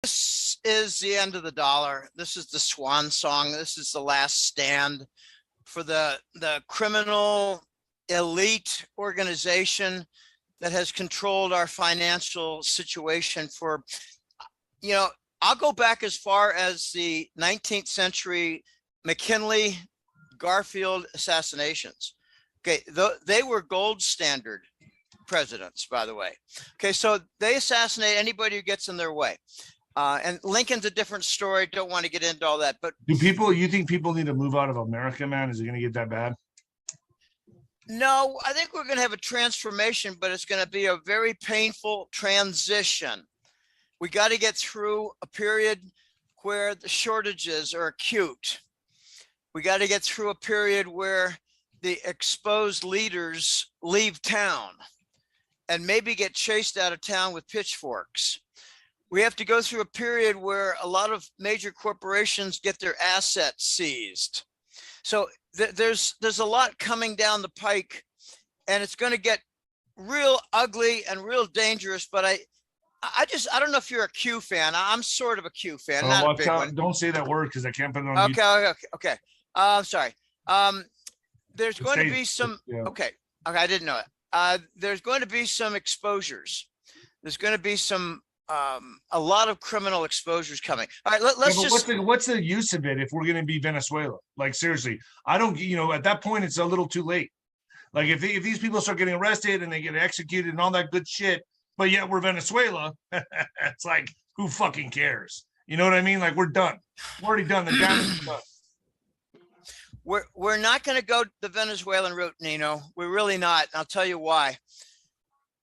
This is the end of the dollar. This is the swan song. This is the last stand for the criminal elite organization that has controlled our financial situation for, I'll go back as far as the 19th century McKinley Garfield assassinations. Okay, they were gold standard presidents, by the way. Okay, so they assassinate anybody who gets in their way. And Lincoln's a different story. Don't want to get into all that. But you think people need to move out of America, man? Is it going to get that bad? No, I think we're going to have a transformation, but it's going to be a very painful transition. We got to get through a period where the shortages are acute. We got to get through a period where the exposed leaders leave town and maybe get chased out of town with pitchforks. We have to go through a period where a lot of major corporations get their assets seized. So there's a lot coming down the pike, and it's going to get real ugly and real dangerous. But I don't know if you're a Q fan. I'm sort of a Q fan, not a big one. Don't say that word because I can't put it on. Okay. Sorry. There's going to be some. Yeah. Okay. I didn't know it. There's going to be some exposures. There's going to be some. A lot of criminal exposures coming. All right, let's just. What's the use of it if we're going to be Venezuela? Like, seriously, I don't. At that point, it's a little too late. Like, if these people start getting arrested and they get executed and all that good shit, but yet we're Venezuela, it's like, who fucking cares? You know what I mean? Like, we're done. We're already done. The damage is done. We're not going to go the Venezuelan route, Nino. We're really not. And I'll tell you why.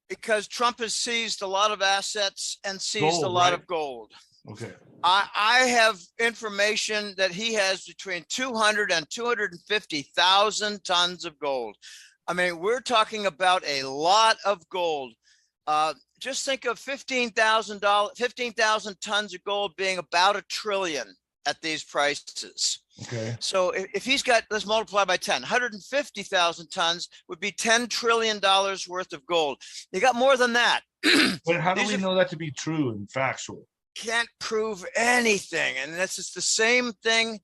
Because Trump has seized a lot of assets and seized a lot of gold. Okay. I have information that he has between 200 and 250,000 tons of gold. I mean, we're talking about a lot of gold. Just think of 15,000 tons of gold being about $1 trillion at these prices. Okay. So if he's got, let's multiply by 10, 150,000 tons would be $10 trillion worth of gold. You got more than that. But how do we know that to be true and factual? Can't prove anything. And this is the same thing.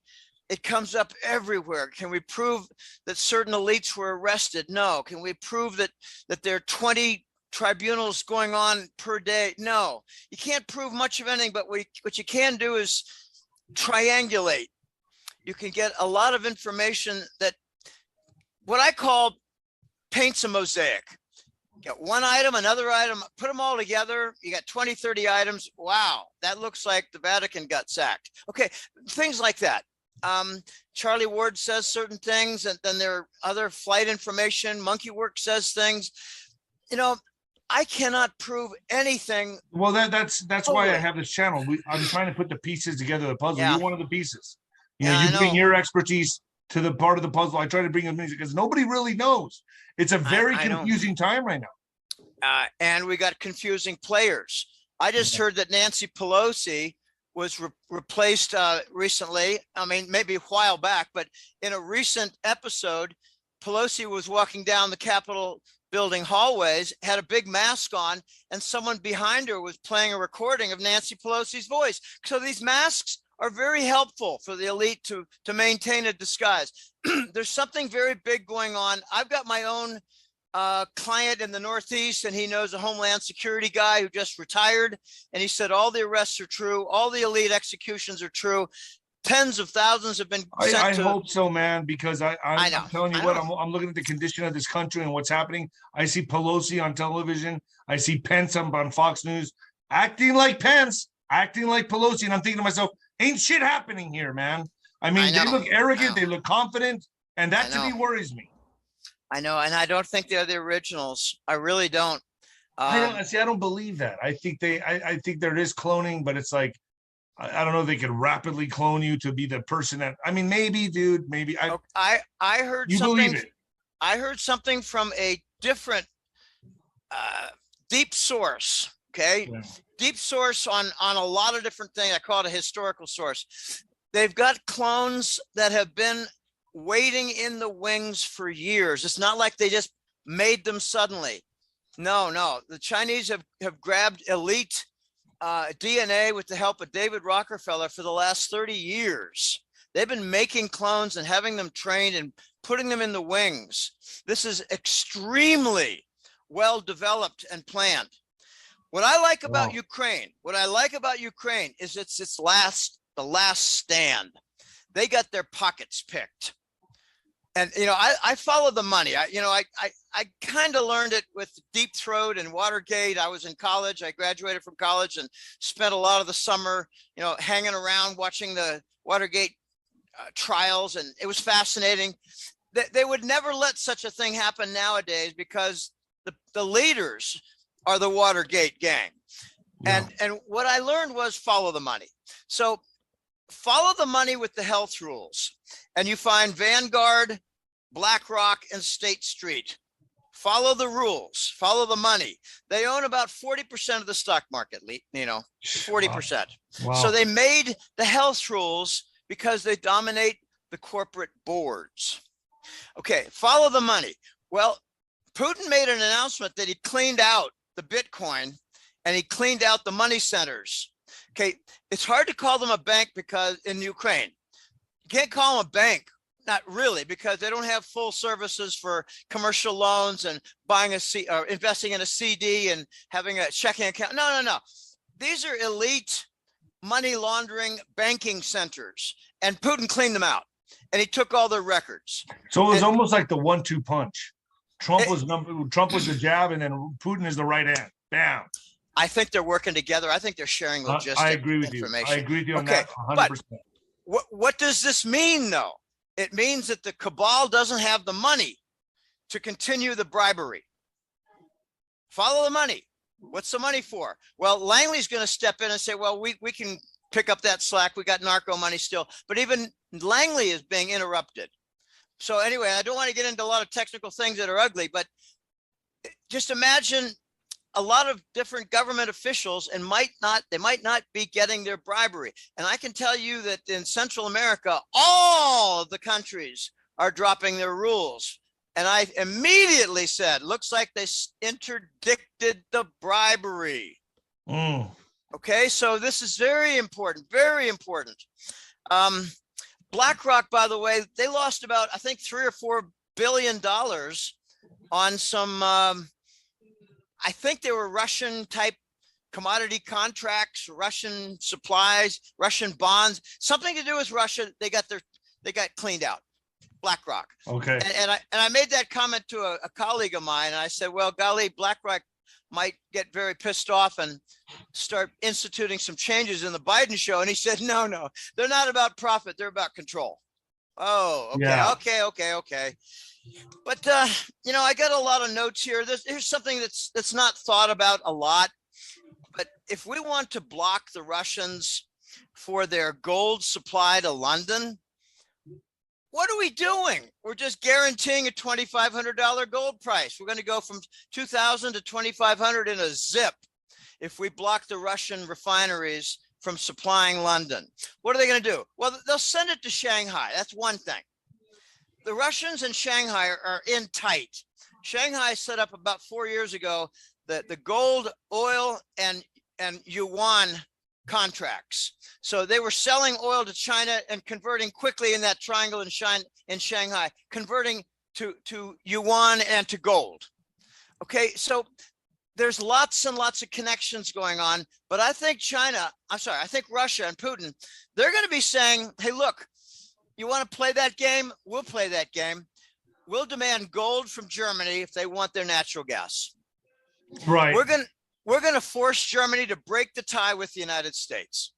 It comes up everywhere. Can we prove that certain elites were arrested? No. Can we prove that there are 20 tribunals going on per day? No. You can't prove much of anything, but what you can do is triangulate. You can get a lot of information that what I call paints a mosaic. You got one item, another item, put them all together. You got 20, 30 items. Wow, that looks like the Vatican got sacked. Okay, things like that. Charlie Ward says certain things, and then there are other flight information. Monkey Work says things. I cannot prove anything. Well, that's why I have this channel. I'm trying to put the pieces together, the puzzle. Yeah. You're one of the pieces. You bring your expertise to the part of the puzzle. I try to bring them in because nobody really knows. It's a very confusing time right now. And we got confusing players. I just heard that Nancy Pelosi was replaced recently. I mean, maybe a while back, but in a recent episode, Pelosi was walking down the Capitol building hallways, had a big mask on, and someone behind her was playing a recording of Nancy Pelosi's voice. So these masks are very helpful for the elite to maintain a disguise. There's something very big going on. I've got my own client in the Northeast, and he knows a Homeland Security guy who just retired. And he said all the arrests are true. All the elite executions are true. Tens of thousands have been sent I hope so, man, because I'm telling you what, I'm looking at the condition of this country and what's happening. I see Pelosi on television. I see Pence on Fox News acting like Pence, acting like Pelosi. And I'm thinking to myself, ain't shit happening here, man. I mean, they look arrogant, they look confident, and that to me worries me. I know, and I don't think they're the originals. I really don't. I don't believe that. I think there is cloning, but it's like, I don't know if they could rapidly clone you to be the person that, I mean, maybe, dude, maybe. I heard you something. Believe it. I heard something from a different deep source. Okay. Yeah. Deep source on a lot of different things. I call it a historical source. They've got clones that have been waiting in the wings for years. It's not like they just made them suddenly. No. The Chinese have grabbed elite DNA with the help of David Rockefeller for the last 30 years. They've been making clones and having them trained and putting them in the wings. This is extremely well developed and planned. What I like about Ukraine, is it's the last stand. They got their pockets picked. And, I follow the money. I kind of learned it with Deep Throat and Watergate. I was in college. I graduated from college and spent a lot of the summer, hanging around watching the Watergate trials. And it was fascinating. They would never let such a thing happen nowadays because the leaders are the Watergate gang. Yeah. And what I learned was follow the money. So follow the money with the health rules. And you find Vanguard, BlackRock, and State Street. Follow the rules, follow the money. They own about 40% of the stock market, 40%. Wow. So they made the health rules because they dominate the corporate boards. Okay, follow the money. Well, Putin made an announcement that he cleaned out the Bitcoin and he cleaned out the money centers. Okay, it's hard to call them a bank because in Ukraine, you can't call them a bank, not really, because they don't have full services for commercial loans and buying or investing in a CD and having a checking account. No. These are elite money laundering banking centers, and Putin cleaned them out and he took all their records. So it was almost like the 1-2 punch. Trump was the jab, and then Putin is the right hand. Bam. I think they're working together. I think they're sharing logistic I agree with information. You. I agree with you on that 100%. But what does this mean, though? It means that the cabal doesn't have the money to continue the bribery. Follow the money. What's the money for? Well, Langley's going to step in and say, well, we can pick up that slack. We got narco money still. But even Langley is being interrupted. So anyway, I don't want to get into a lot of technical things that are ugly, but just imagine a lot of different government officials and they might not be getting their bribery. And I can tell you that in Central America, all of the countries are dropping their rules. And I immediately said, looks like they interdicted the bribery. Okay, so this is very important, very important. BlackRock, by the way, they lost about, I think, $3 or $4 billion on some, I think they were Russian type commodity contracts, Russian supplies, Russian bonds, something to do with Russia. They got cleaned out. BlackRock. Okay. And I made that comment to a colleague of mine, and I said, well, golly, BlackRock might get very pissed off and start instituting some changes in the Biden show. And he said, no, they're not about profit. They're about control. Oh, okay. Yeah. Okay. But, I got a lot of notes here. Here's something that's not thought about a lot. But if we want to block the Russians for their gold supply to London, what are we doing? We're just guaranteeing a $2,500 gold price. We're going to go from 2,000 to 2,500 in a zip if we block the Russian refineries from supplying London. What are they going to do? Well, they'll send it to Shanghai. That's one thing. The Russians and Shanghai are in tight. Shanghai set up about 4 years ago the gold, oil, and yuan contracts. So they were selling oil to China and converting quickly in that triangle in Shanghai, converting to yuan and to gold. Okay, so there's lots and lots of connections going on, but I think I think Russia and Putin, they're going to be saying, hey, look, you want to play that game? We'll play that game. We'll demand gold from Germany if they want their natural gas. Right. We're going to force Germany to break the tie with the United States.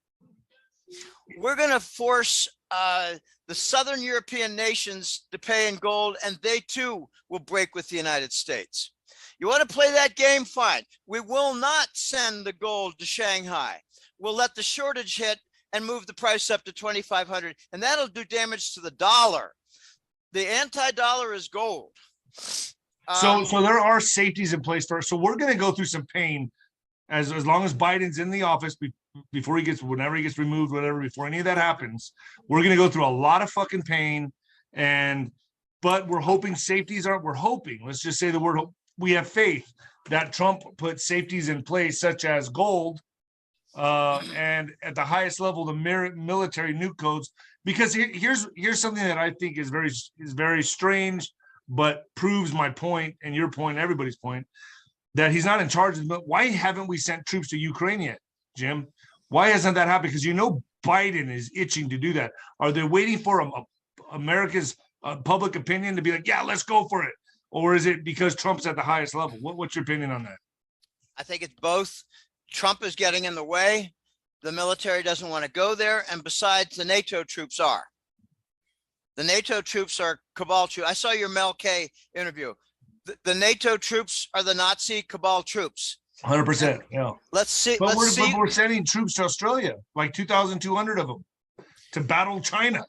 We're going to force the Southern European nations to pay in gold, and they too will break with the United States. You want to play that game? Fine. We will not send the gold to Shanghai. We'll let the shortage hit and move the price up to 2,500, and that'll do damage to the dollar. The anti-dollar is gold. So there are safeties in place for us. So we're going to go through some pain as long as Biden's in the office whenever he gets removed, whatever, before any of that happens. We're going to go through a lot of fucking pain, but we're hoping let's just say the word, we have faith that Trump put safeties in place, such as gold, and at the highest level, the military nuke codes. Because here's something that I think is very strange, but proves my point and your point, everybody's point, that he's not in charge of. But why haven't we sent troops to Ukraine yet, Jim? Why hasn't that happened? Because Biden is itching to do that. Are they waiting for America's public opinion to be like, yeah, let's go for it? Or is it because Trump's at the highest level? What's your opinion on that? I think it's both. Trump is getting in the way. The military doesn't want to go there. And besides, the NATO troops are. The NATO troops are cabal troops. I saw your Mel K interview. The NATO troops are the Nazi cabal troops. 100%. Yeah. Let's see. But we're sending troops to Australia, like 2,200 of them, to battle China.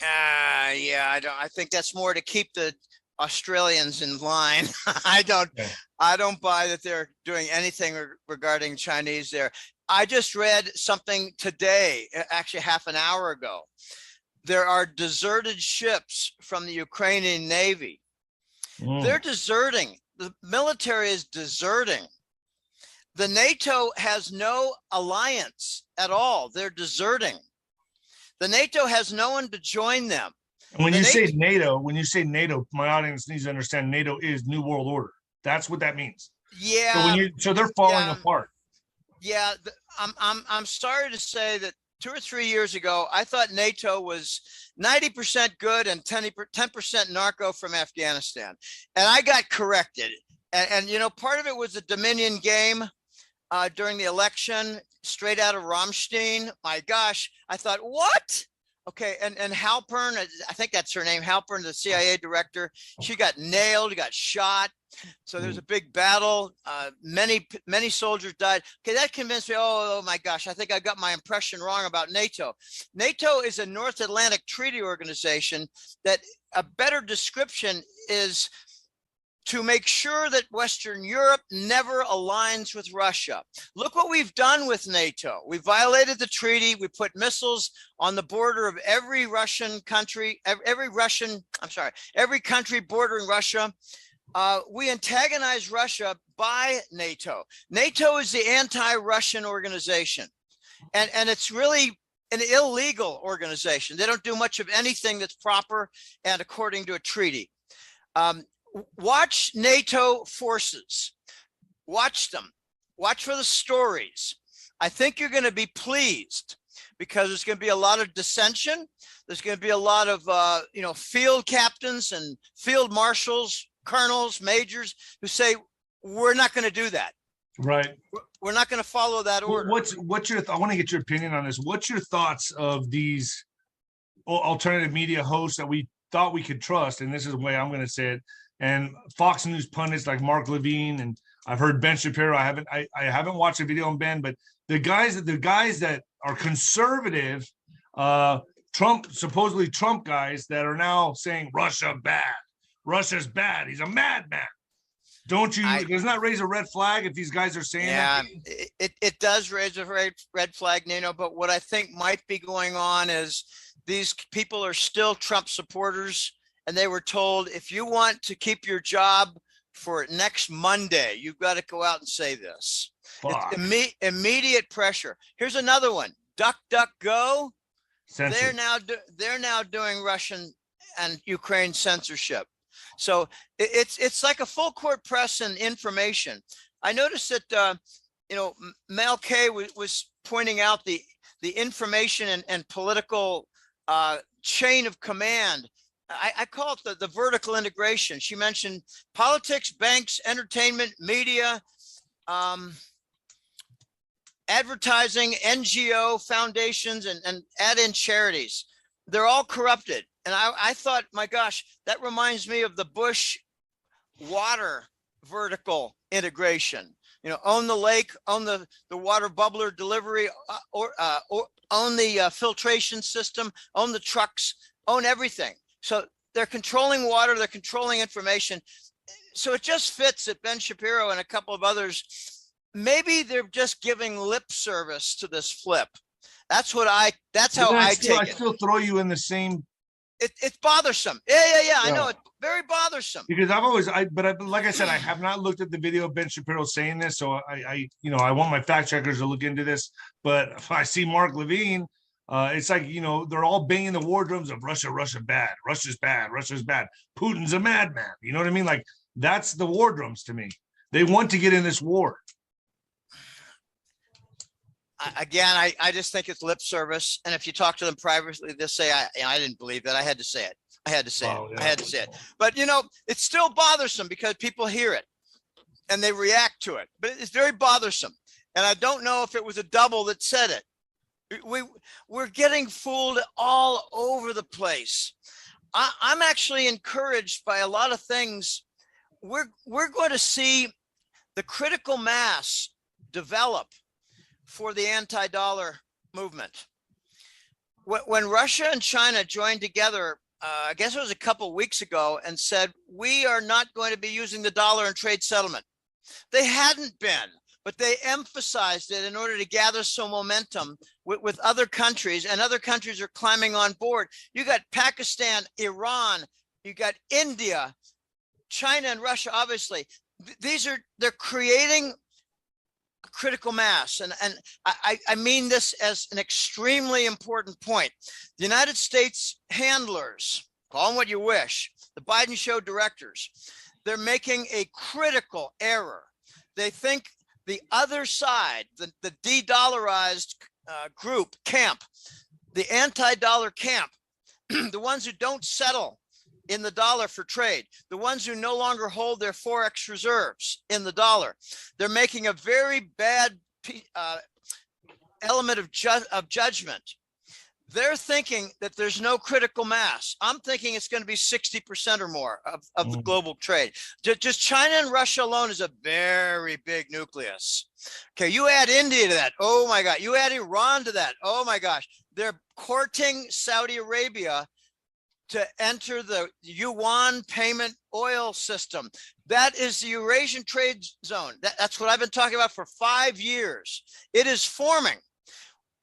Yeah, I think that's more to keep the Australians in line. I don't buy that they're doing anything regarding Chinese there. I just read something today, actually half an hour ago. There are deserted ships from the Ukrainian Navy. They're deserting. The military is deserting. The NATO has no alliance at all. They're deserting. The NATO has no one to join them. And when you say NATO, my audience needs to understand NATO is New World Order. That's what that means. Yeah. So they're falling apart. Yeah, I'm sorry to say that 2 or 3 years ago, I thought NATO was 90% good and 10% narco from Afghanistan, and I got corrected. And part of it was the Dominion game during the election, straight out of Ramstein. My gosh, I thought, what? Okay, and Halpern, I think that's her name, Halpern, the CIA director, she got nailed, got shot. So there was a big battle. Many soldiers died. Okay, that convinced me, oh my gosh, I think I got my impression wrong about NATO. NATO is a North Atlantic Treaty Organization that a better description is to make sure that Western Europe never aligns with Russia. Look what we've done with NATO. We violated the treaty. We put missiles on the border of every country bordering Russia. We antagonize Russia by NATO. NATO is the anti-Russian organization. And it's really an illegal organization. They don't do much of anything that's proper and according to a treaty. Watch NATO forces. Watch them. Watch for the stories. I think you're going to be pleased because there's going to be a lot of dissension. There's going to be a lot of, field captains and field marshals, colonels, majors who say, we're not going to do that. Right. We're not going to follow that order. What's your, I want to get your opinion on this. What's your thoughts of these alternative media hosts that we thought we could trust? And this is the way I'm going to say it. And Fox News pundits like Mark Levine, and I've heard Ben Shapiro. I haven't watched a video on Ben, but the guys that are conservative, supposedly Trump guys that are now saying Russia's bad. He's a madman. Doesn't that raise a red flag if these guys are saying that? Yeah, it does raise a red flag, Nino. But what I think might be going on is these people are still Trump supporters. And they were told, if you want to keep your job for next Monday, you've got to go out and say this. It's immediate pressure. Here's another one. DuckDuckGo. They're now doing Russian and Ukraine censorship. So it's like a full court press and information. I noticed that Mel K was pointing out the information and political chain of command. I call it the vertical integration. She mentioned politics, banks, entertainment, media, advertising, NGO, foundations, and add in charities. They're all corrupted. And I thought, my gosh, that reminds me of the Bush water vertical integration. Own the lake, own the water bubbler delivery, or own the filtration system, own the trucks, own everything. So they're controlling water, they're controlling information. So it just fits that Ben Shapiro and a couple of others, maybe they're just giving lip service to this flip. That's how I take it. I still throw you in the same It's bothersome. Yeah. I know it's very bothersome. Because like I said, I have not looked at the video of Ben Shapiro saying this, so I want my fact checkers to look into this. But if I see Mark Levine, it's like, they're all banging the war drums of Russia bad, Russia's bad, Putin's a madman. You know what I mean? Like, that's the war drums to me. They want to get in this war. Again, I just think it's lip service. And if you talk to them privately, they'll say, I didn't believe that. I had to say it. I had to say it. But, it's still bothersome because people hear it and they react to it. But it's very bothersome. And I don't know if it was a double that said it. We're getting fooled all over the place. I'm actually encouraged by a lot of things. We're going to see the critical mass develop for the anti-dollar movement. When Russia and China joined together, I guess it was a couple weeks ago, and said, we are not going to be using the dollar in trade settlement. They hadn't been, but they emphasized it in order to gather some momentum with other countries, and other countries are climbing on board. You got Pakistan, Iran, you got India, China and Russia, obviously. They're creating critical mass. And I mean this as an extremely important point. The United States handlers, call them what you wish, the Biden show directors, they're making a critical error. They think the other side, the de-dollarized camp, the anti-dollar camp, the ones who don't settle in the dollar for trade, the ones who no longer hold their Forex reserves in the dollar, they're making a very bad element of judgment. They're thinking that there's no critical mass. I'm thinking it's going to be 60% or more of the global trade. Just China and Russia alone is a very big nucleus. Okay, you add India to that. Oh my God. You add Iran to that. Oh my gosh. They're courting Saudi Arabia to enter the yuan payment oil system. That is the Eurasian trade zone. That's what I've been talking about for 5 years. It is forming.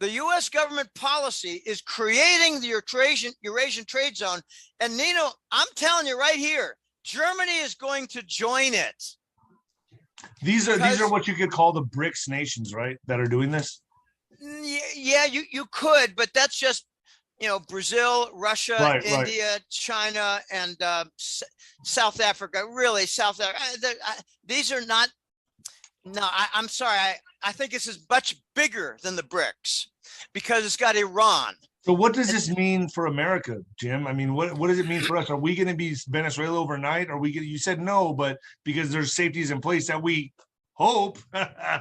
The U.S. government policy is creating the Eurasian trade zone. And Nino, I'm telling you right here, Germany is going to join it. These are what you could call the BRICS nations, right? That are doing this? Yeah, you could, but that's just, Brazil, Russia, India, China, and South Africa. Really, South Africa. These are not. No, I'm sorry. I think this is much bigger than the BRICS because it's got Iran. So what does this mean for America, Jim? I mean, what does it mean for us? Are we going to be Venezuela overnight? Are we going? You said no, but because there's safeties in place that we hope,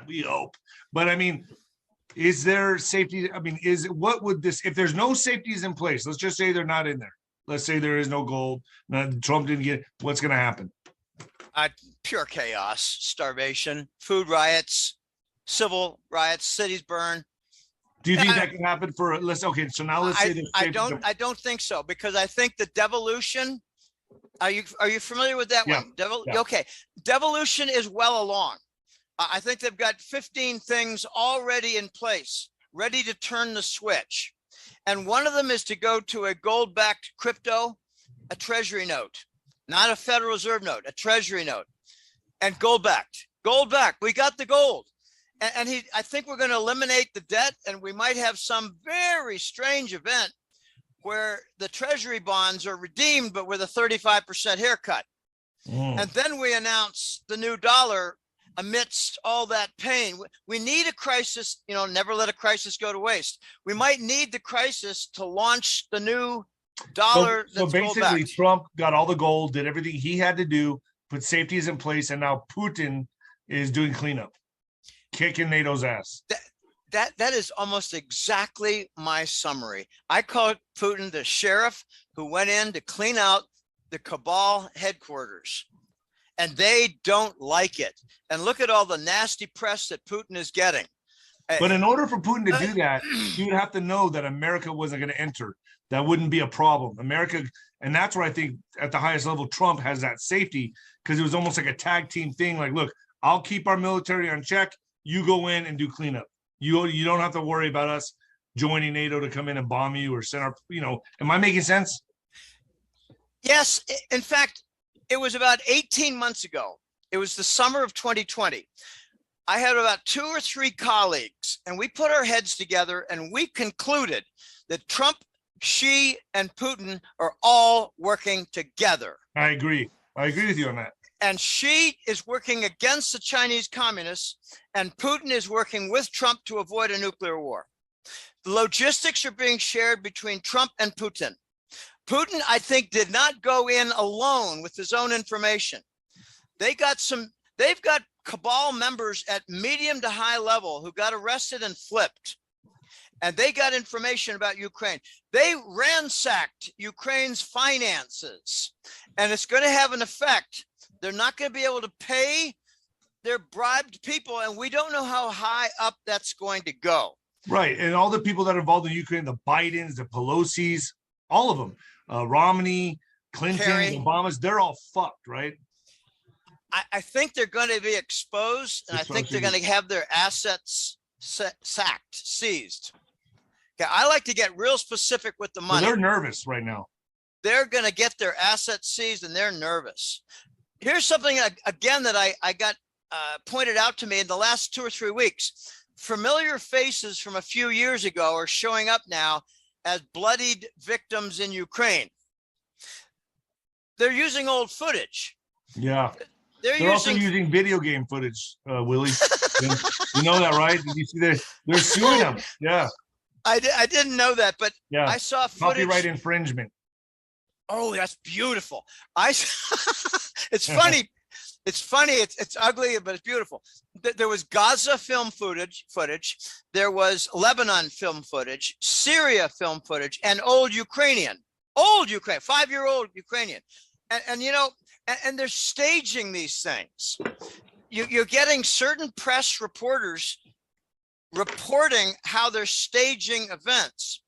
we hope. But I mean, is there safety? I mean, what would this, if there's no safeties in place, let's just say they're not in there. Let's say there is no gold. Trump didn't get, what's going to happen? Pure chaos, starvation, food riots, civil riots, cities burn. Do you think that can happen for, okay, so now let's say I don't think so, because I think the devolution, are you familiar with that one? Yeah. Okay. Devolution is well along. I think they've got 15 things already in place, ready to turn the switch. And one of them is to go to a gold-backed crypto, a treasury note, not a Federal Reserve note, a treasury note, and gold-backed. Gold-backed. We got the gold. And I think we're going to eliminate the debt, and we might have some very strange event where the treasury bonds are redeemed, but with a 35% haircut. And then we announce the new dollar amidst all that pain. We need a crisis, never let a crisis go to waste. We might need the crisis to launch the new dollar. So basically, Trump got all the gold, did everything he had to do, put safeties in place, and now Putin is doing cleanup, kicking NATO's ass. That is almost exactly my summary. I call Putin the sheriff who went in to clean out the cabal headquarters. And they don't like it. And look at all the nasty press that Putin is getting. But in order for Putin to do that, you would have to know that America wasn't going to enter. That wouldn't be a problem. America, and that's where I think at the highest level, Trump has that safety, because it was almost like a tag team thing. Like, look, I'll keep our military on check. You go in and do cleanup. You don't have to worry about us joining NATO to come in and bomb you or send our, am I making sense? Yes. In fact, it was about 18 months ago. It was the summer of 2020. I had about 2 or 3 colleagues, and we put our heads together and we concluded that Trump, Xi, and Putin are all working together. I agree. I agree with you on that. And Xi is working against the Chinese communists, and Putin is working with Trump to avoid a nuclear war. The logistics are being shared between Trump and Putin. Putin, I think, did not go in alone with his own information. They've got cabal members at medium to high level who got arrested and flipped. And they got information about Ukraine. They ransacked Ukraine's finances, and it's going to have an effect. They're not going to be able to pay their bribed people, and we don't know how high up that's going to go. Right, and all the people that are involved in Ukraine, the Bidens, the Pelosi's, all of them, Romney, Clinton, Obamas, they're all fucked, right? I think they're going to be exposed, and I think they're going to have their assets seized. Okay, I like to get real specific with the money. Well, they're nervous right now. They're going to get their assets seized, and they're nervous. Here's something, again, that I got pointed out to me in the last 2 or 3 weeks. Familiar faces from a few years ago are showing up now as bloodied victims in Ukraine. They're using old footage. Yeah. They're also using video game footage, Willie. You know that, right? Did you see they're suing them? Yeah. I didn't know that, but yeah. I saw footage. Copyright infringement. Oh, that's beautiful. It's funny. It's funny. It's ugly, but it's beautiful. There was Gaza film footage. There was Lebanon film footage, Syria film footage, and old Ukraine, 5-year-old Ukrainian. And you know, and they're staging these things. You're getting certain press reporters reporting how they're staging events.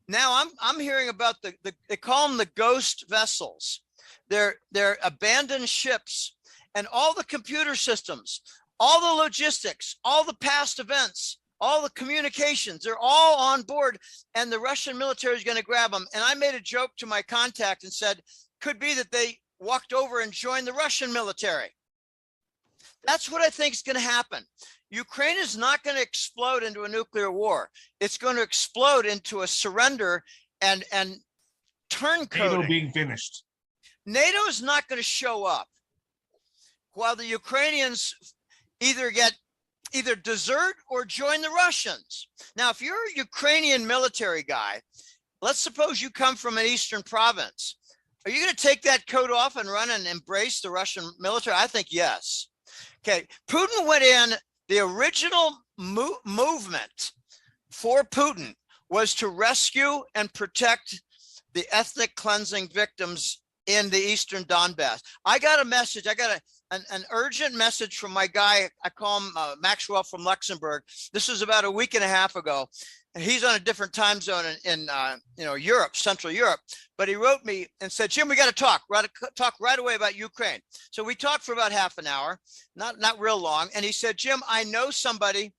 Now I'm hearing about they call them the ghost vessels. They're abandoned ships, and all the computer systems, all the logistics, all the past events, all the communications, they're all on board, and the Russian military is going to grab them. And I made a joke to my contact and said, could be that they walked over and joined the Russian military. That's what I think is going to happen. Ukraine is not going to explode into a nuclear war. It's going to explode into a surrender and turncoating. NATO being finished. NATO is not going to show up while the Ukrainians either desert or join the Russians. Now, if you're a Ukrainian military guy, let's suppose you come from an eastern province. Are you going to take that coat off and run and embrace the Russian military? I think yes. Okay, Putin went in. The original movement for Putin was to rescue and protect the ethnic cleansing victims in the eastern Donbass. I got a message. I got an urgent message from my guy. I call him Maxwell from Luxembourg. This was about a week and a half ago. And he's on a different time zone in Europe, Central Europe. But he wrote me and said, Jim, we got to talk right away about Ukraine. So we talked for about half an hour, not real long. And he said, Jim, I know somebody,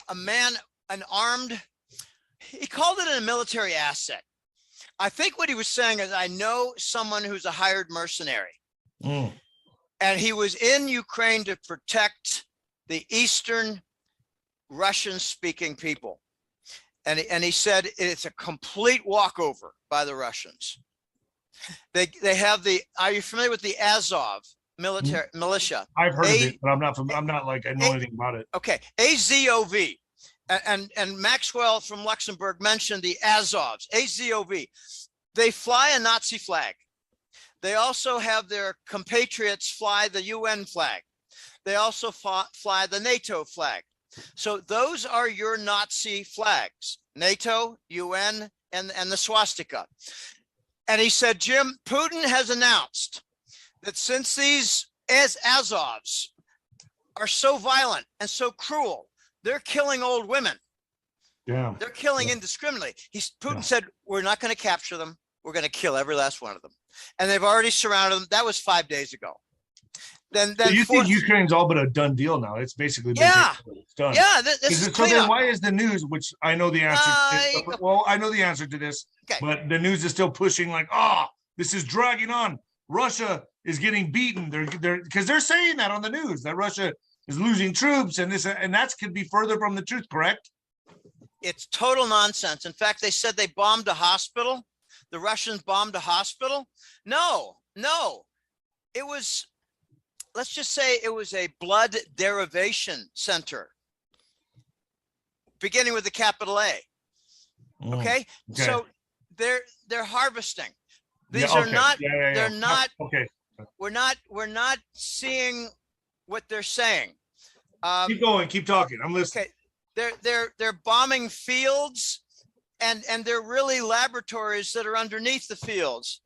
a man, an armed, he called it a military asset. I think what he was saying is, I know someone who's a hired mercenary. And he was in Ukraine to protect the Eastern Russian-speaking people. And he said it's a complete walkover by the Russians. They have are you familiar with the Azov militia? I've heard of it, but I'm not like I know anything about it. Okay, AZOV. And Maxwell from Luxembourg mentioned the Azovs, AZOV. They fly a Nazi flag. They also have their compatriots fly the UN flag. They also fly the NATO flag. So those are your Nazi flags, NATO, UN, and the swastika. And he said, Jim, Putin has announced that since these Azovs are so violent and so cruel, they're killing old women. Yeah. They're killing indiscriminately. Putin said, we're not going to capture them. We're going to kill every last one of them. And they've already surrounded them. That was 5 days ago. Then so you think Ukraine's all but a done deal now? It's basically been it's done. Yeah, this is so then why is the news, which I know the answer? I know the answer to this, but the news is still pushing like, This is dragging on. Russia is getting beaten. They're because they're saying that on the news that Russia is losing troops, and that could be further from the truth. Correct? It's total nonsense. In fact, they said they bombed a hospital. The Russians bombed a hospital. No. It was, let's just say it was a blood derivation center, beginning with the capital A. Okay. So they're harvesting. These are not, they're not, okay. We're not seeing what they're saying. Keep going, keep talking. I'm listening. Okay. They're bombing fields, and they're really laboratories that are underneath the fields.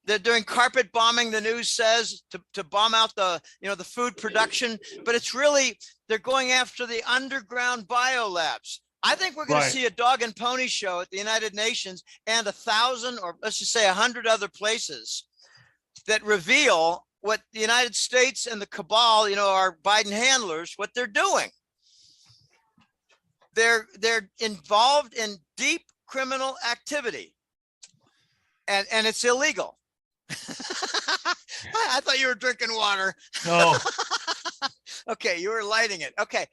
They're doing carpet bombing, the news says, to bomb out the food production, but it's really, they're going after the underground biolabs. I think we're going to see a dog and pony show at the United Nations and 1,000, or let's just say 100 other places that reveal what the United States and the cabal, our Biden handlers, what they're doing. They're involved in deep criminal activity, and it's illegal. I thought you were drinking water. No. Okay, you were lighting it. Okay.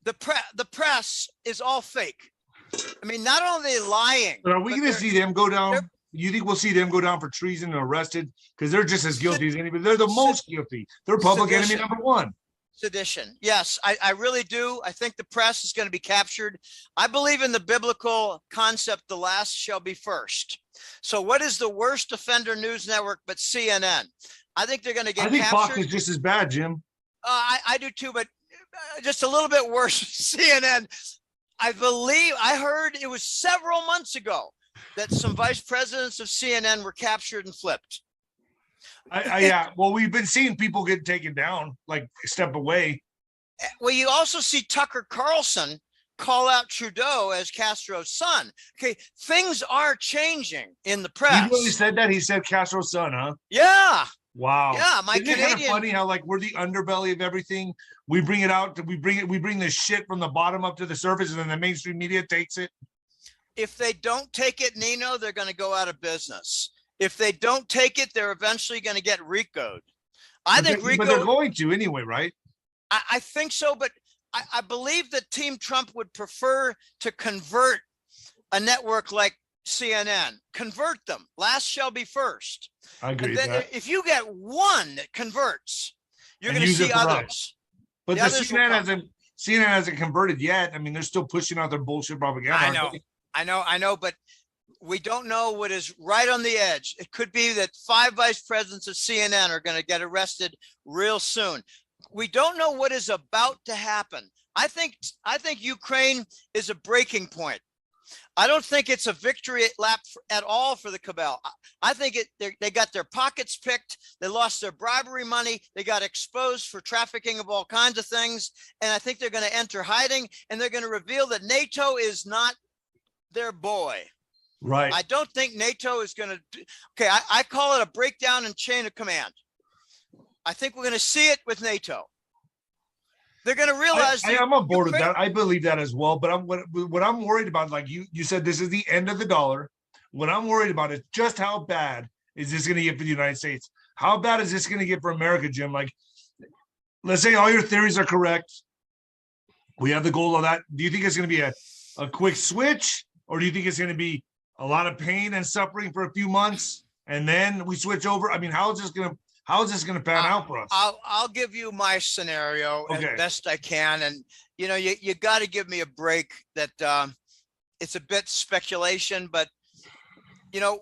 The press is all fake. I mean, not only lying. But are we going to see them go down? You think we'll see them go down for treason and arrested? Because they're just as guilty as anybody. They're the most guilty. They're public enemy number one. Sedition. Yes, I really do. I think the press is going to be captured. I believe in the biblical concept, the last shall be first. So what is the worst offender news network but CNN? I think they're going to get captured. I think Fox is just as bad, Jim. I do too, but just a little bit worse. CNN. I believe I heard it was several months ago that some vice presidents of CNN were captured and flipped. Yeah. Well, we've been seeing people get taken down, like step away. Well, you also see Tucker Carlson call out Trudeau as Castro's son. Okay, things are changing in the press. He really said that? He said Castro's son, huh? Yeah. Wow. Yeah, my Canadian. Isn't it kind of funny how like we're the underbelly of everything? We bring it out. We bring this shit from the bottom up to the surface, and then the mainstream media takes it. If they don't take it, Nino, they're going to go out of business. If they don't take it, they're eventually going to get RICO'd. But they're going to anyway, right? I think so, but I believe that Team Trump would prefer to convert a network like CNN. Convert them. Last shall be first. I agree. And then if you get one that converts, you're going to see others. But the CNN hasn't converted yet. I mean, they're still pushing out their bullshit propaganda. I know, but we don't know what is right on the edge. It could be that 5 vice presidents of CNN are going to get arrested real soon. We don't know what is about to happen. I think Ukraine is a breaking point. I don't think it's a victory lap at all for the cabal. I think they got their pockets picked. They lost their bribery money. They got exposed for trafficking of all kinds of things. And I think they're going to enter hiding, and they're going to reveal that NATO is not their boy. Right. I don't think NATO is going to. Okay, I call it a breakdown in chain of command. I think we're going to see it with NATO. They're going to realize. I'm on board with that. I believe that as well. But what I'm worried about, like you said, this is the end of the dollar. What I'm worried about is just how bad is this going to get for the United States? How bad is this going to get for America, Jim? Like, let's say all your theories are correct. We have the goal of that. Do you think it's going to be a quick switch, or do you think it's going to be a lot of pain and suffering for a few months and then we switch over? I mean, how is this going to pan out for us? I'll give you my scenario as best I can. And, you got to give me a break that it's a bit speculation, but,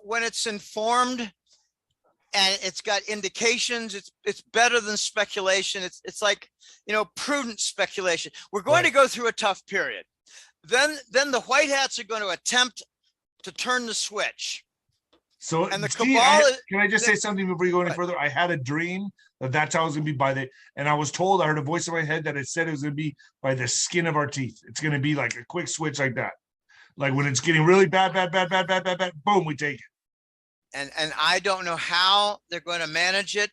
when it's informed and it's got indications, it's better than speculation. It's like, prudent speculation. We're going to go through a tough period. Then the White Hats are going to attempt to turn the switch. So, and the cabal can I just say something before you go any further? I had a dream that's how it was going to be and I was told, I heard a voice in my head that it said it was going to be by the skin of our teeth. It's going to be like a quick switch like that. Like when it's getting really bad, boom, we take it. And I don't know how they're going to manage it.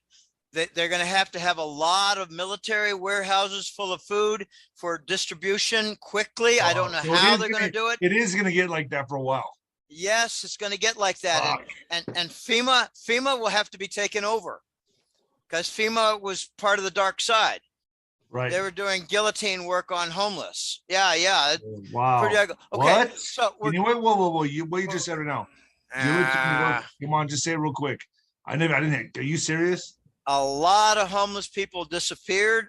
They're going to have a lot of military warehouses full of food for distribution quickly. I don't know how they're going to do it. It is going to get like that for a while. Yes, it's going to get like that. And FEMA will have to be taken over because FEMA was part of the dark side. Right. They were doing guillotine work on homeless. Yeah. Wow. Pretty ugly. Okay. What? So whoa. What you just said right now? Come on, just say it real quick. I didn't. Are you serious? A lot of homeless people disappeared.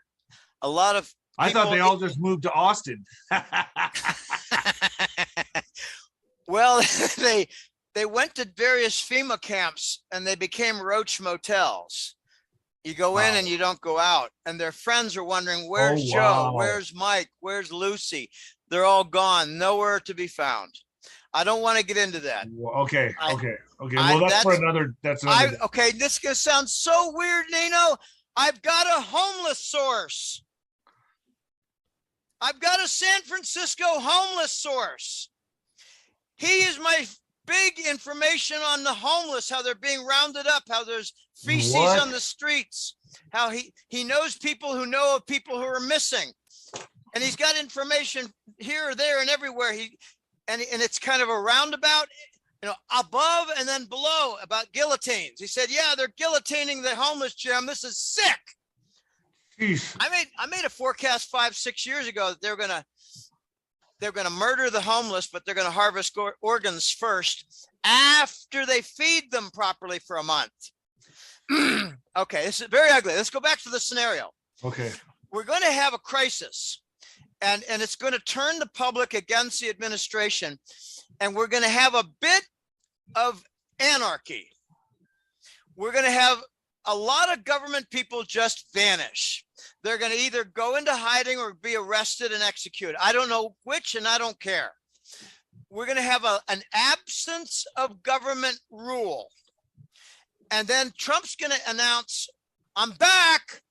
A lot of I thought they all just moved to Austin. Well, they went to various FEMA camps and they became roach motels. You go in and you don't go out. And their friends are wondering, where's Joe? Where's Mike? Where's Lucy? They're all gone, nowhere to be found. I don't want to get into that. Okay. Well, that's another. Okay, this is gonna sound so weird, Nino. I've got a homeless source. I've got a San Francisco homeless source. He is my big information on the homeless, how they're being rounded up, how there's feces on the streets, how he knows people who know of people who are missing. And he's got information here or there and everywhere. And it's kind of a roundabout, above and then below about guillotines. He said, yeah, they're guillotining the homeless, Jim. This is sick. Jeez. I made a forecast 5-6 years ago that they're gonna murder the homeless, but they're gonna harvest organs first after they feed them properly for a month. Okay, this is very ugly. Let's go back to the scenario. Okay. We're going to have a crisis, and it's going to turn the public against the administration, and we're going to have a bit of anarchy. We're going to have a lot of government people just vanish. They're going to either go into hiding or be arrested and executed. I don't know which, and I don't care. We're going to have an absence of government rule. And then Trump's going to announce, I'm back,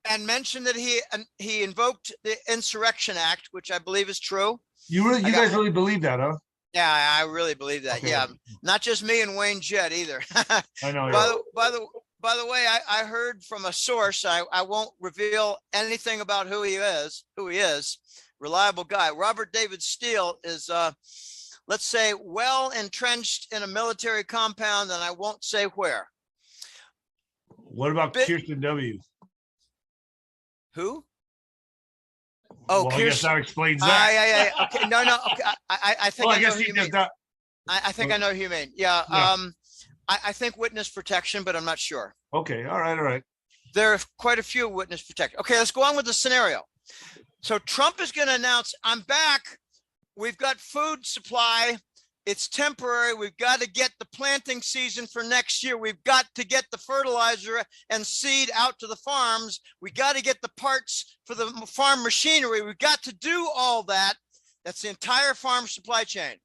and mention that he invoked the Insurrection Act, which I believe is true. You guys really believe that, huh? Yeah, I really believe that. Okay. Yeah, not just me and Wayne Jett either. I know. By the way, I heard from a source. I won't reveal anything about who he is. Reliable guy. Robert David Steele is, let's say, well entrenched in a military compound, and I won't say where. What about Kirsten W? Who? Oh, well, Kirsten. I guess that explains that. Yeah. Okay, no. Okay, I think. Well, I guess he does that. I think I know who you mean. Yeah. I think witness protection, but I'm not sure. Okay. All right. There are quite a few witness protection. Okay, let's go on with the scenario. So Trump is going to announce, I'm back. We've got food supply. It's temporary. We've got to get the planting season for next year. We've got to get the fertilizer and seed out to the farms. We got to get the parts for the farm machinery. We've got to do all that. That's the entire farm supply chain.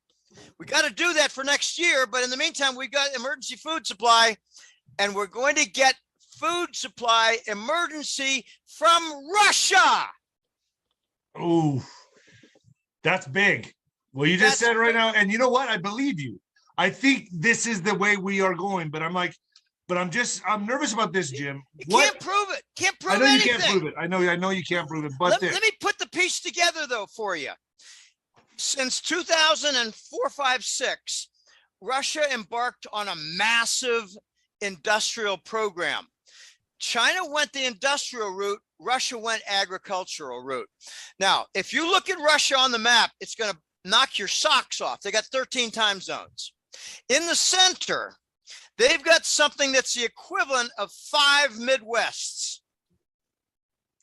We got to do that for next year. But in the meantime, we've got emergency food supply, and we're going to get food supply emergency from Russia. Ooh, that's big. Well, you just said right now, and you know what? I believe you. I think this is the way we are going, but I'm nervous about this, Jim. You can't prove it. Can't prove anything. I know you can't prove it. I know you can't prove it. But let me put the piece together, though, for you. Since 2004, 5, 6, Russia embarked on a massive industrial program. China went the industrial route. Russia went agricultural route. Now, if you look at Russia on the map, it's going to knock your socks off. They got 13 time zones. In the center, they've got something that's the equivalent of 5 Midwests.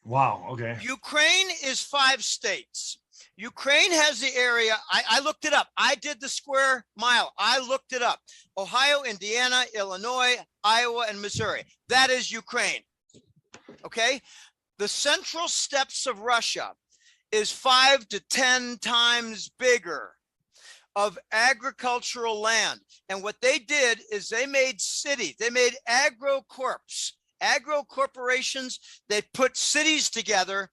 Wow, okay. Ukraine is 5 states. Ukraine has the area, I looked it up. I did the square mile. I looked it up. Ohio, Indiana, Illinois, Iowa, and Missouri. That is Ukraine. Okay? The central steppes of Russia is 5 to 10 times bigger of agricultural land. And what they did is they made cities. They made agro corporations. They put cities together,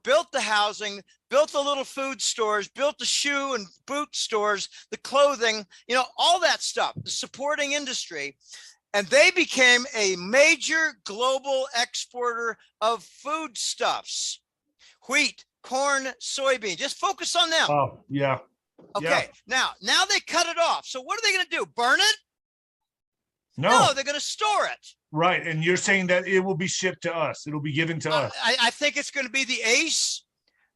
built the housing, built the little food stores, built the shoe and boot stores, the clothing, all that stuff, the supporting industry. And they became a major global exporter of foodstuffs, wheat, corn, soybean. Just focus on them. Oh, yeah. Okay, now they cut it off. So what are they going to do? Burn it? No, they're going to store it. Right, and you're saying that it will be shipped to us. It'll be given to us. I think it's going to be the ace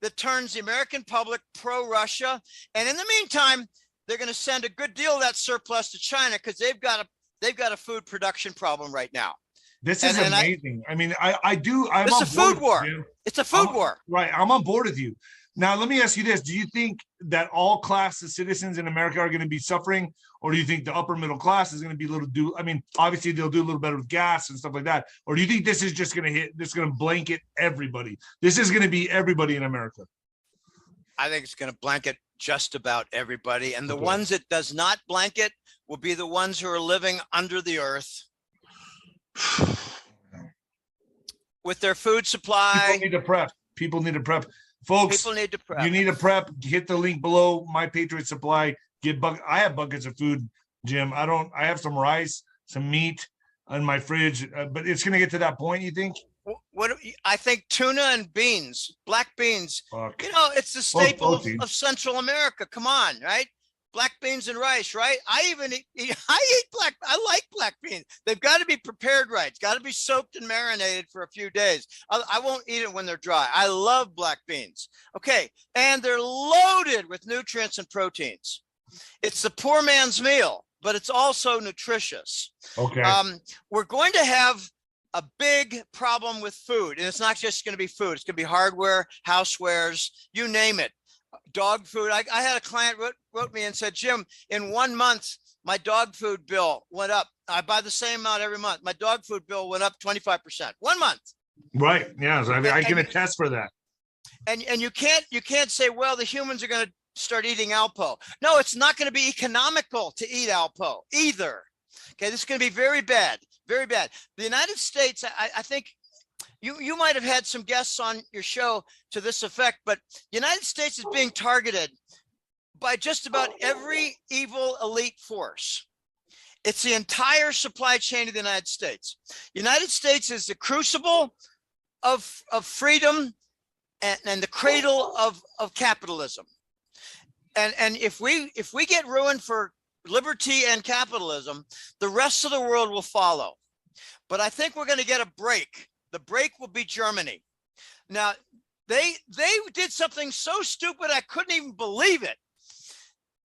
that turns the American public pro-Russia. And in the meantime, they're going to send a good deal of that surplus to China because they've got a food production problem right now. This is amazing. I mean, it's a food war. It's a food war. Right. I'm on board with you. Now, let me ask you this. Do you think that all class of citizens in America are going to be suffering, or do you think the upper middle class is going to be obviously they'll do a little better with gas and stuff like that. Or do you think this is just going to blanket everybody? This is going to be everybody in America. I think it's going to blanket just about everybody. And the ones it does not blanket will be the ones who are living under the earth with their food supply. People need to prep. Folks, people need to prep. You need to prep. Hit the link below. My Patriot Supply. I have buckets of food, Jim. I have some rice, some meat in my fridge, but it's going to get to that point, you think? What I think tuna and beans, black beans. Fuck. It's the staple of Central America. Come on, right? Black beans and rice, right? I like black beans. They've got to be prepared right. It's got to be soaked and marinated for a few days. I won't eat it when they're dry. I love black beans. Okay, and they're loaded with nutrients and proteins. It's the poor man's meal, but it's also nutritious. Okay. We're going to have a big problem with food, and it's not just going to be food. It's going to be hardware, housewares, you name it. Dog food. I had a client wrote me and said, Jim, in 1 month, my dog food bill went up. I buy the same amount every month. My dog food bill went up 25%. 1 month. Right. Yeah. So I can attest for that. And you can't say, well, the humans are going to start eating Alpo. No, it's not going to be economical to eat Alpo either. Okay, this is going to be very bad, very bad. The United States, I think you might have had some guests on your show to this effect, but the United States is being targeted by just about every evil elite force. It's the entire supply chain of the United States. The United States is the crucible of freedom and the cradle of capitalism. And if we get ruined for liberty and capitalism, the rest of the world will follow. But I think we're going to get a break. The break will be Germany. Now, they did something so stupid I couldn't even believe it.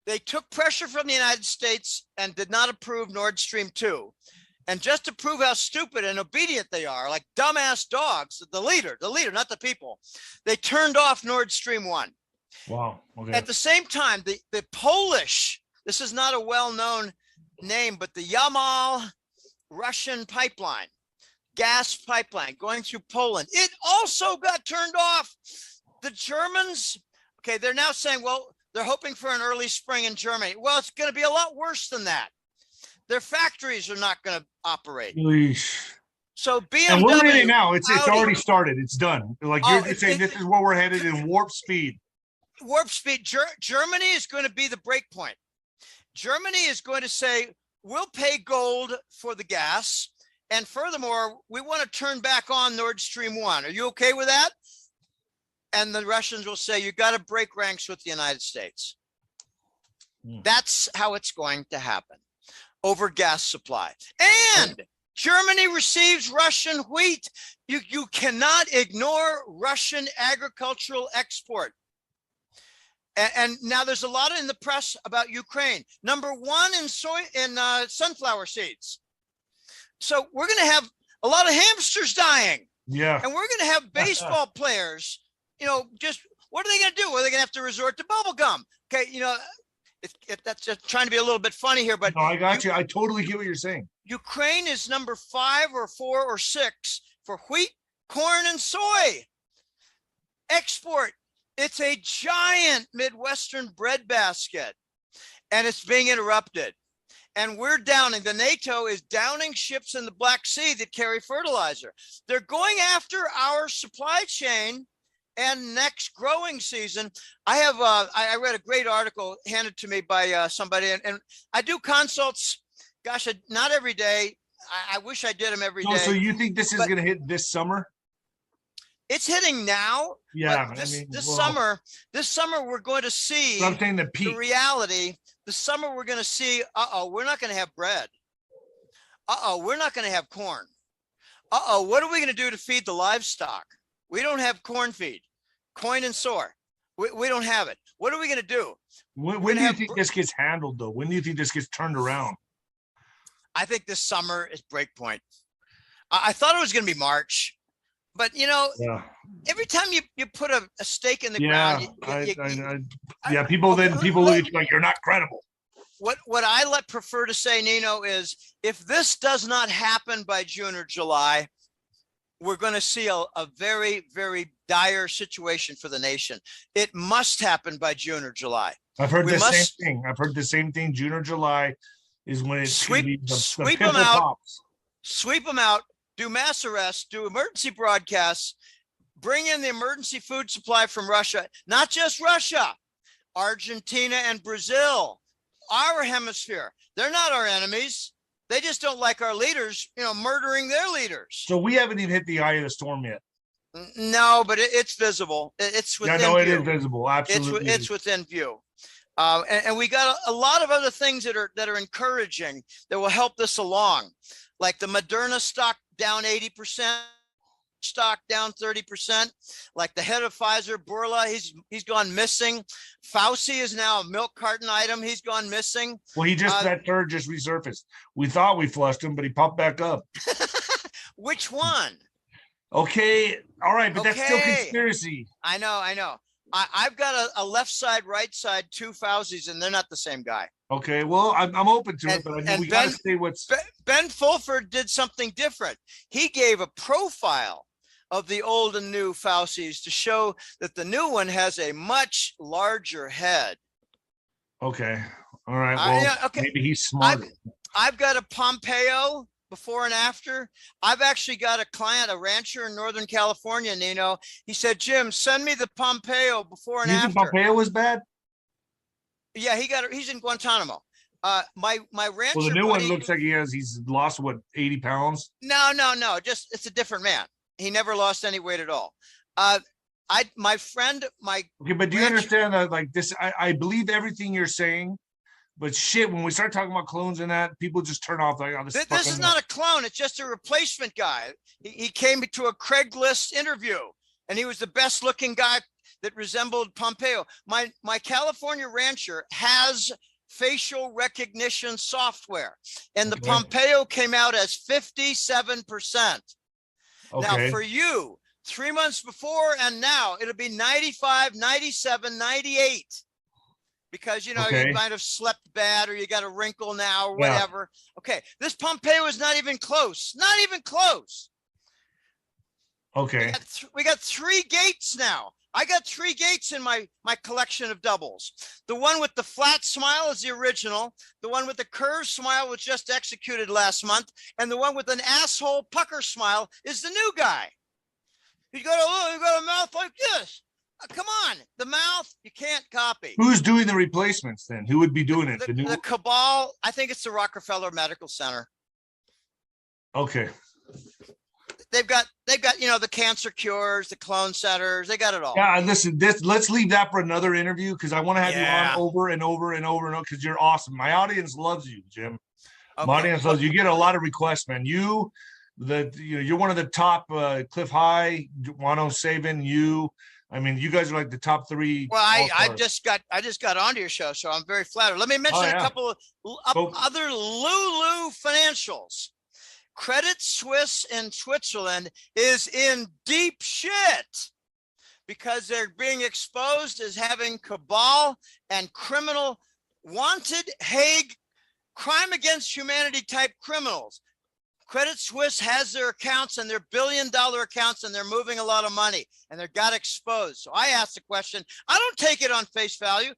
They took pressure from the United States and did not approve Nord Stream 2. And just to prove how stupid and obedient they are, like dumbass dogs, the leader, not the people, they turned off Nord Stream 1. Wow. Okay. At the same time, the Polish, this is not a well-known name, but the Yamal Russian pipeline, gas pipeline going through Poland, it also got turned off. The Germans, okay, they're now saying, well, they're hoping for an early spring in Germany. Well, it's going to be a lot worse than that. Their factories are not going to operate. Eesh. So BMW, and we're in it now. It's already started. It's done. Like you're saying, this is where we're headed in warp speed. Warp speed. Germany is going to be the break point. Germany is going to say, we'll pay gold for the gas. And furthermore, we want to turn back on Nord Stream 1. Are you okay with that? And the Russians will say, you got to break ranks with the United States. That's how it's going to happen over gas supply. And Germany receives Russian wheat. You cannot ignore Russian agricultural export. And now there's a lot in the press about Ukraine. Number one in sunflower seeds. So we're going to have a lot of hamsters dying. Yeah. And we're going to have baseball players, just what are they going to do? Are they going to have to resort to bubble gum? Okay, that's just trying to be a little bit funny here, but no, I got you. I totally get what you're saying. Ukraine is number 5 or 4 or 6 for wheat, corn, and soy export. It's a giant Midwestern breadbasket, and it's being interrupted. And we're downing. The NATO is downing ships in the Black Sea that carry fertilizer. They're going after our supply chain. And next growing season, I read a great article handed to me by somebody, and I do consults. Gosh, not every day. I wish I did them every day. So you think this is going to hit this summer? It's hitting now. Yeah, but this well, summer we're going to see something that peaked. the reality. The summer we're going to see. We're not going to have bread. We're not going to have corn. What are we going to do to feed the livestock? We don't have corn feed, coin and sore. We don't have it. What are we going to do? When do you think this gets handled, though? When do you think this gets turned around? I think this summer is breakpoint. I thought it was going to be March, but every time you put a stake in the ground, people look at you like you're not credible. What I prefer to say, Nino, is if this does not happen by June or July, we're going to see a very, very dire situation for the nation. It must happen by June or July. I've heard the same thing. I've heard the same thing. June or July is when it's sweep them out. Pops. Sweep them out. Do mass arrests. Do emergency broadcasts. Bring in the emergency food supply from Russia. Not just Russia. Argentina and Brazil. Our hemisphere. They're not our enemies. They just don't like our leaders, murdering their leaders. So we haven't even hit the eye of the storm yet. No, but it's visible. It's within view. It is visible. Absolutely. It's within view. And we got a lot of other things that are encouraging that will help this along, like the Moderna stock down 80%, stock down 30%, like the head of Pfizer, Bourla, he's gone missing. Fauci is now a milk carton item. He's gone missing. Well, that turd just resurfaced. We thought we flushed him, but he popped back up. Which one? Okay. All right. But that's still conspiracy. I know. I've got a left side, right side, two Faucis, and they're not the same guy. Okay, well, I'm open to it, but we got to say what's... Ben Fulford did something different. He gave a profile of the old and new Faucis to show that the new one has a much larger head. Okay, all right, well, maybe he's smarter. I've got a Pompeo before and after. I've actually got a client, a rancher in Northern California, Nino. He said, Jim, send me the Pompeo before and after. Pompeo was bad? Yeah, he's in Guantanamo. My rancher. Well, the new one looks like he's lost 80 pounds. No. Just it's a different man. He never lost any weight at all. Okay, but do you understand that like this? I believe everything you're saying, but shit, when we start talking about clones and that, people just turn off like, oh, this is not a clone, it's just a replacement guy. He came to a Craigslist interview and he was the best looking guy that resembled Pompeo. My California rancher has facial recognition software, and the Pompeo came out as 57%. Okay. Now for you, 3 months before and now, it'll be 95, 97, 98. Because, you might have slept bad or you got a wrinkle now or whatever. Yeah. Okay, this Pompeo is not even close. Not even close. Okay. We got 3 gates now. I got 3 gates in my collection of doubles. The one with the flat smile is the original. The one with the curved smile was just executed last month. And the one with an asshole pucker smile is the new guy. You got a mouth like this. Come on, the mouth, you can't copy. Who's doing the replacements then? Who would be doing it? The cabal, I think it's the Rockefeller Medical Center. Okay. They've got the cancer cures, the clone centers, they got it all. Yeah, listen, let's leave that for another interview because I want to have you on over and over and over and over because you're awesome. My audience loves you, Jim. Okay. My audience loves you. You get a lot of requests, man. You're one of the top. Cliff High, Wano Saban, you. I mean, you guys are like the top 3. Well, I just got onto your show, so I'm very flattered. Let me mention a couple of other Lulu financials. Credit Suisse in Switzerland is in deep shit because they're being exposed as having cabal and criminal wanted Hague crime against humanity type criminals. Credit Suisse has their accounts and their billion-dollar accounts, and they're moving a lot of money, and they got exposed. So I asked the question, I don't take it on face value.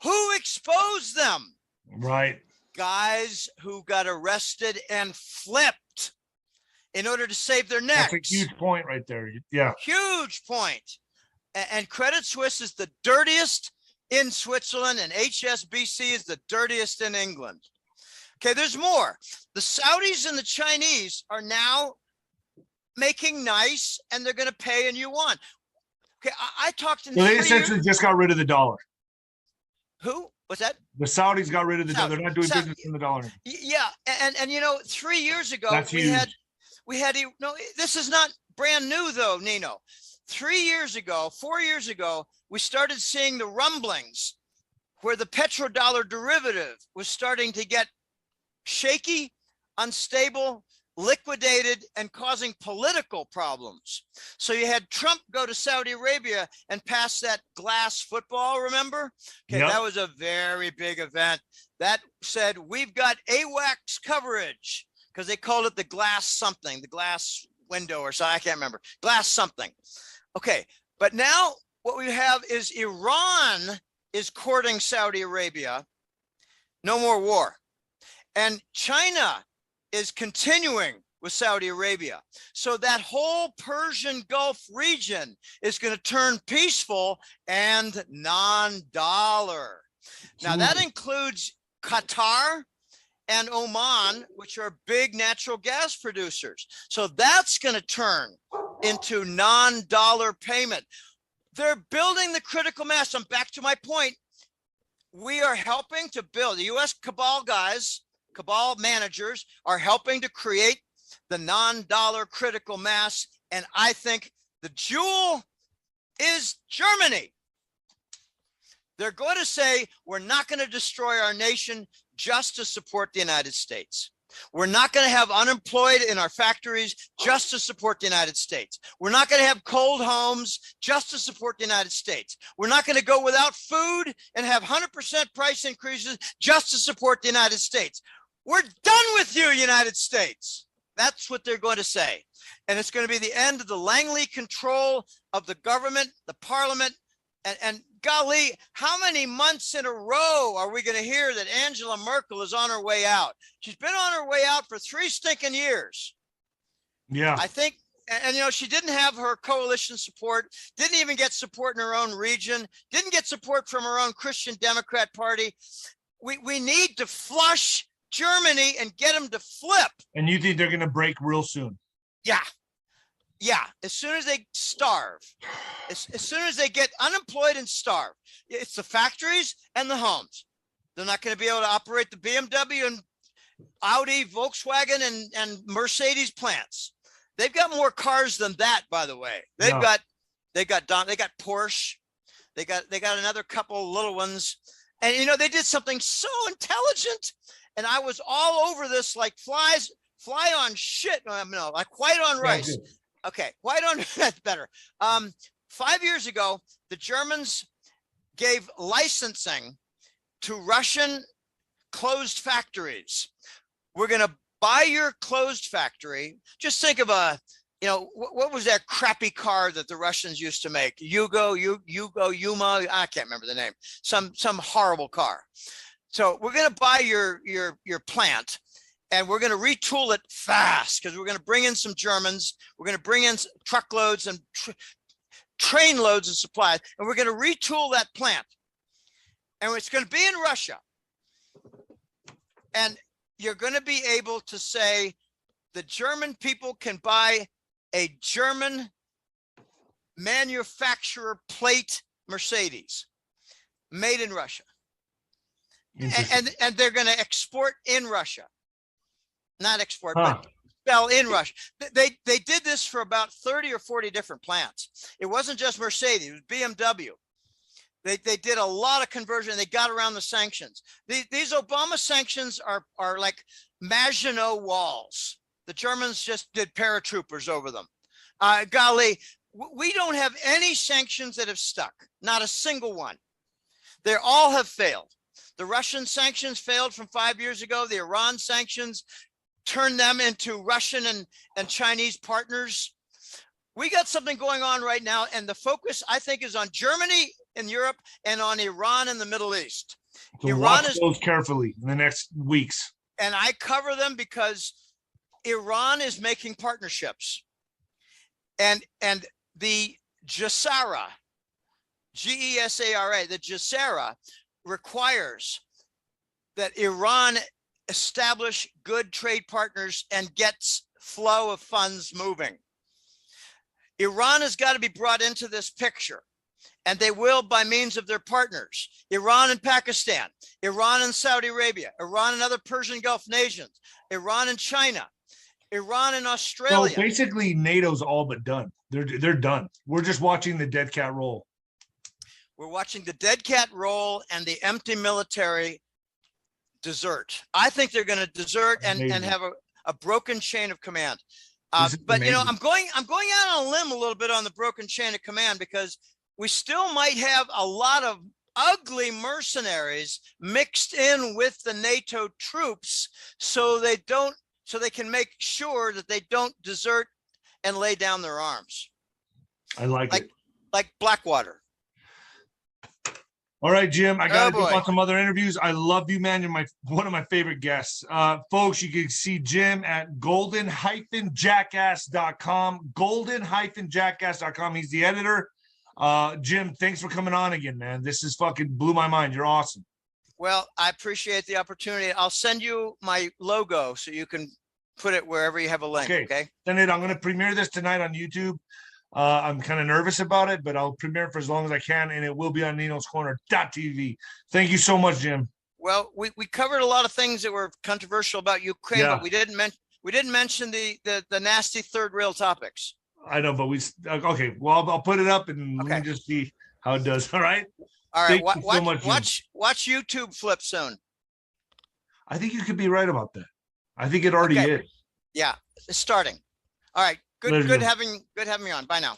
Who exposed them? Right. Guys who got arrested and flipped in order to save their necks. That's a huge point right there. Yeah. Huge point. And Credit Suisse is the dirtiest in Switzerland, and HSBC is the dirtiest in England. Okay, there's more. The Saudis and the Chinese are now making nice, and they're going to pay in yuan. Okay, I talked in. So they essentially just got rid of the dollar. Who? What's that? The Saudis got rid of the dollar. They're not doing business in the dollar anymore. Yeah, and you know, 3 years ago we had no. This is not brand new though, Nino. 3 years ago, 4 years ago, we started seeing the rumblings where the petrodollar derivative was starting to get shaky, unstable, liquidated, and causing political problems. So you had Trump go to Saudi Arabia and pass that glass football, remember? Okay, That was a very big event. That said, we've got AWACS coverage, because they called it the glass something, the glass window or something, I can't remember, glass something. Okay, but now what we have is Iran is courting Saudi Arabia, no more war. And China is continuing with Saudi Arabia. So that whole Persian Gulf region is going to turn peaceful and non-dollar. Now that includes Qatar and Oman, which are big natural gas producers. So that's going to turn into non-dollar payment. They're building the critical mass. I'm back to my point. We are helping to build, the US cabal guys, cabal managers are helping to create the non-dollar critical mass. And I think the jewel is Germany. They're going to say, we're not going to destroy our nation just to support the United States. We're not going to have unemployed in our factories just to support the United States. We're not going to have cold homes just to support the United States. We're not going to go without food and have 100% price increases just to support the United States. We're done with you, United States. That's what they're going to say. And it's going to be the end of the Langley control of the government, the parliament, and golly, how many months in a row are we going to hear that Angela Merkel is on her way out? She's been on her way out for 3 stinking years. Yeah. I think, and you know, she didn't have her coalition support, didn't even get support in her own region, didn't get support from her own Christian Democrat Party. We need to flush Germany and get them to flip. And you think they're going to break real soon? Yeah. Yeah, as soon as they starve, as soon as they get unemployed and starve, it's the factories and the homes. They're not going to be able to operate the BMW and Audi, Volkswagen, and Mercedes plants. They've got more cars than that, by the way. They got Porsche. They got another couple little ones. And you know, they did something so intelligent. And I was all over this like fly on shit. No, like white on rice. Okay, white on that's better. 5 years ago, the Germans gave licensing to Russian closed factories. We're going to buy your closed factory. Just think of what was that crappy car that the Russians used to make? Yuma, I can't remember the name. Some horrible car. So we're going to buy your plant. And we're going to retool it fast because we're going to bring in some Germans. We're going to bring in truckloads and train loads of supplies. And we're going to retool that plant. And it's going to be in Russia. And you're going to be able to say the German people can buy a German manufacturer plate Mercedes made in Russia. And they're going to export in Russia. Not export, but sell in Russia. They did this for about 30 or 40 different plants. It wasn't just Mercedes, it was BMW. They did a lot of conversion. They got around the sanctions. These Obama sanctions are like Maginot walls. The Germans just did paratroopers over them. Golly, we don't have any sanctions that have stuck. Not a single one. They all have failed. The Russian sanctions failed from 5 years ago. The Iran sanctions turned them into Russian and Chinese partners. We got something going on right now, and the focus, I think, is on Germany in Europe and on Iran in the Middle East. So Iran watch those carefully in the next weeks. And I cover them because Iran is making partnerships. And the GESARA, GESARA, the GESARA requires that Iran establish good trade partners and gets flow of funds moving. Iran has got to be brought into this picture, and they will by means of their partners, Iran and Pakistan, Iran and Saudi Arabia, Iran and other Persian Gulf nations, Iran and China, Iran and Australia. So basically, NATO's all but done. They're done. We're just watching the dead cat roll. We're watching the dead cat roll and the empty military desert. I think they're going to desert and have a broken chain of command. But you know, I'm going out on a limb a little bit on the broken chain of command, because we still might have a lot of ugly mercenaries mixed in with the NATO troops, so they can make sure that they don't desert and lay down their arms. I like it. Like Blackwater. All right, Jim, I got to do on some other interviews. I love you, man. You're one of my favorite guests. Folks, you can see Jim at golden-jackass.com, golden-jackass.com. He's the editor. Jim, thanks for coming on again, man. This is fucking blew my mind. You're awesome. Well, I appreciate the opportunity. I'll send you my logo so you can put it wherever you have a link. Okay. Then I'm going to premiere this tonight on YouTube. I'm kind of nervous about it, but I'll premiere it for as long as I can, and it will be on ninoscorner.tv. Thank you so much, Jim. Well, we covered a lot of things that were controversial about Ukraine, but we didn't mention the nasty third rail topics. I know, but okay. Well, I'll put it up and we can just see how it does. All right. All right. Watch YouTube flip soon. I think you could be right about that. I think it already is. Yeah, it's starting. All right. Good having you on. Bye now.